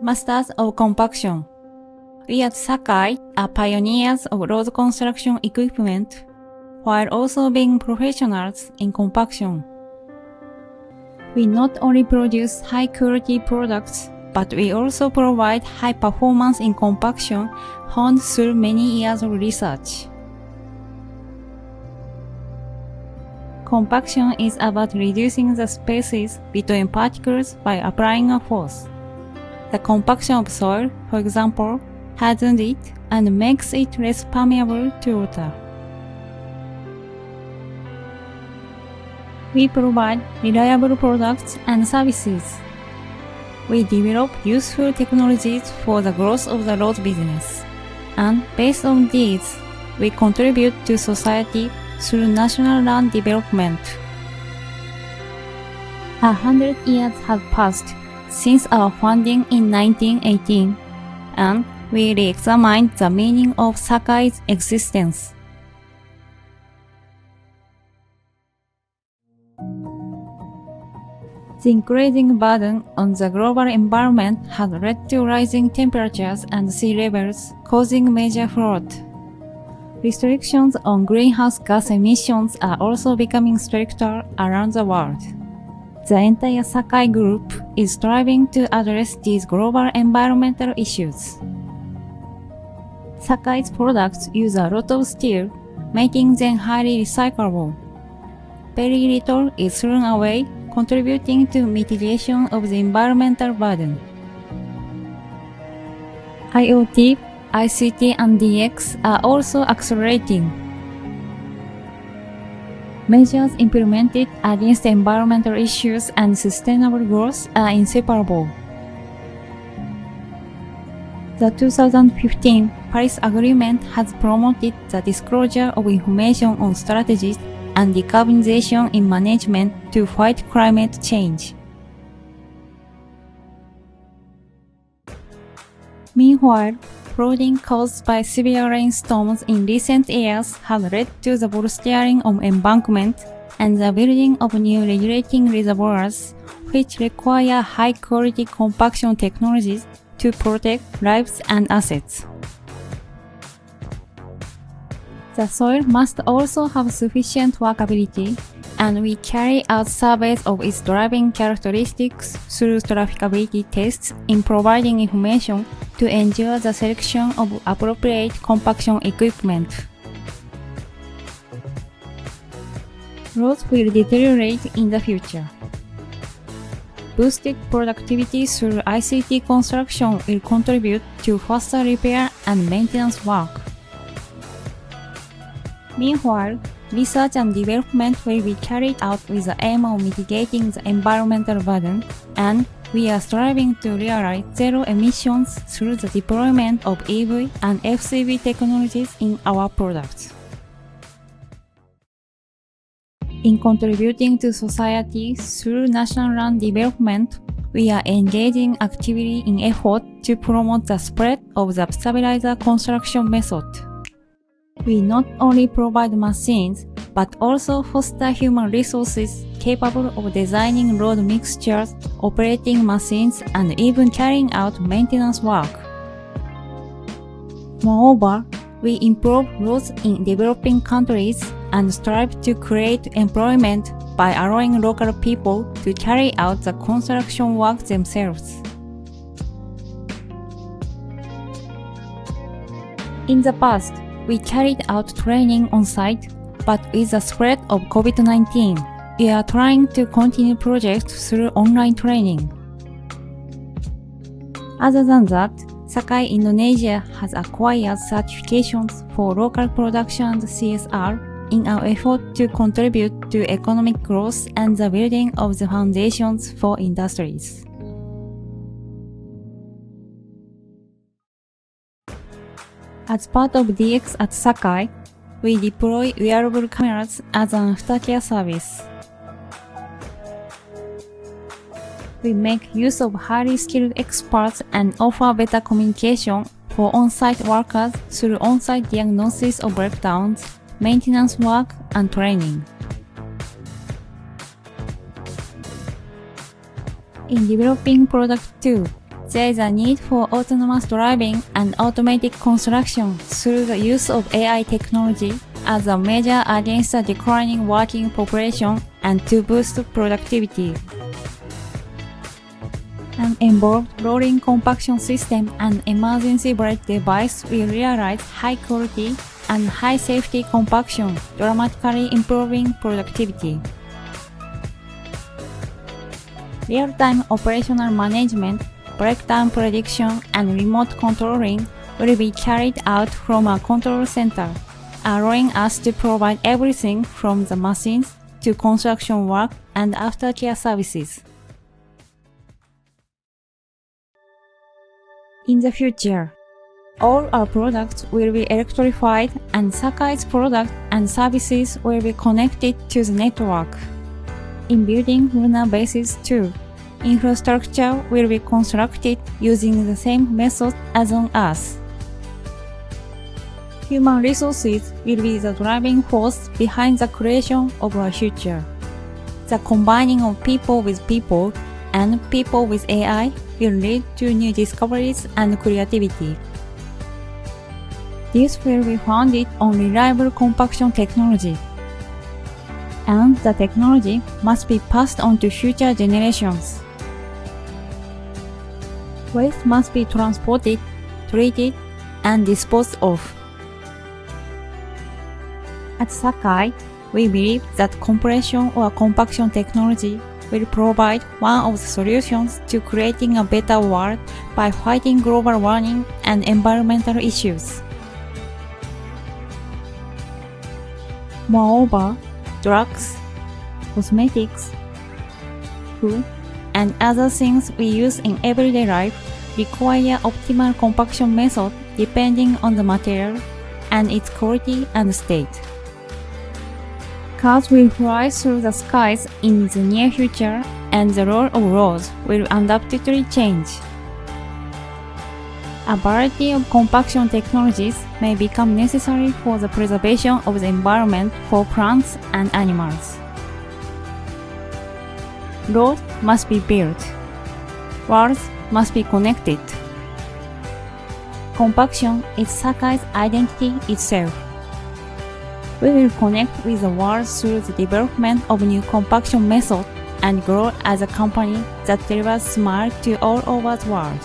Masters of Compaction. We at Sakai are pioneers of road construction equipment, while also being professionals in compaction. We not only produce high-quality products, but we also provide high performance in compaction honed through many years of research. Compaction is about reducing the spaces between particles by applying a force. The compaction of soil, for example, hardens it and makes it less permeable to water. We provide reliable products and services. We develop useful technologies for the growth of the road business. And based on these, we contribute to society through national land development. 100 years have passed since our founding in 1918, and we re-examined the meaning of Sakai's existence. The increasing burden on the global environment has led to rising temperatures and sea levels, causing major flood. Restrictions on greenhouse gas emissions are also becoming stricter around the world. The entire Sakai Group is striving to address these global environmental issues. Sakai's products use a lot of steel, making them highly recyclable. Very little is thrown away, contributing to mitigation of the environmental burden. IoT, ICT and DX are also accelerating. Measures implemented against environmental issues and sustainable growth are inseparable. The 2015 Paris Agreement has promoted the disclosure of information on strategies and decarbonization in management to fight climate change. Meanwhile, flooding caused by severe rainstorms in recent years has led to the bolstering of embankment and the building of new regulating reservoirs, which require high-quality compaction technologies to protect lives and assets. The soil must also have sufficient workability, and we carry out surveys of its driving characteristics through trafficability tests in providing information to ensure the selection of appropriate compaction equipment. Roads will deteriorate in the future. Boosted productivity through ICT construction will contribute to faster repair and maintenance work. Meanwhile, research and development will be carried out with the aim of mitigating the environmental burden, and we are striving to realize zero emissions through the deployment of EV and FCV technologies in our products. In contributing to society through national land development, we are engaging actively in effort to promote the spread of the stabilizer construction method. We not only provide machines, but also foster human resources capable of designing road mixtures, operating machines, and even carrying out maintenance work. Moreover, we improve roads in developing countries and strive to create employment by allowing local people to carry out the construction work themselves. In the past, we carried out training on site, but with the spread of COVID-19, we are trying to continue projects through online training. Other than that, Sakai Indonesia has acquired certifications for local production and CSR in our effort to contribute to economic growth and the building of the foundations for industries. As part of DX at Sakai, we deploy wearable cameras as an aftercare service. We make use of highly skilled experts and offer better communication for on-site workers through on-site diagnosis of breakdowns, maintenance work, and training. In developing product 2, There is a need for autonomous driving and automated construction through the use of AI technology as a measure against a declining working population and to boost productivity. An involved rolling compaction system and emergency brake device will realize high quality and high safety compaction, dramatically improving productivity. Real-time operational management, breakdown prediction, and remote controlling will be carried out from a control center, allowing us to provide everything from the machines to construction work and aftercare services. In the future, all our products will be electrified and Sakai's products and services will be connected to the network. In building lunar bases too, infrastructure will be constructed using the same method as on Earth. Human resources will be the driving force behind the creation of our future. The combining of people with people and people with AI will lead to new discoveries and creativity. This will be founded on reliable compaction technology. And the technology must be passed on to future generations. Waste must be transported, treated, and disposed of. At Sakai, we believe that compression or compaction technology will provide one of the solutions to creating a better world by fighting global warming and environmental issues. Moreover, drugs, cosmetics, food, and other things we use in everyday life require optimal compaction method depending on the material and its quality and state. Cars will fly through the skies in the near future, and the role of roads will undoubtedly change. A variety of compaction technologies may become necessary for the preservation of the environment for plants and animals. Roads must be built. Worlds must be connected. Compaction is Sakai's identity itself. We will connect with the world through the development of new compaction methods and grow as a company that delivers smile to all over the world.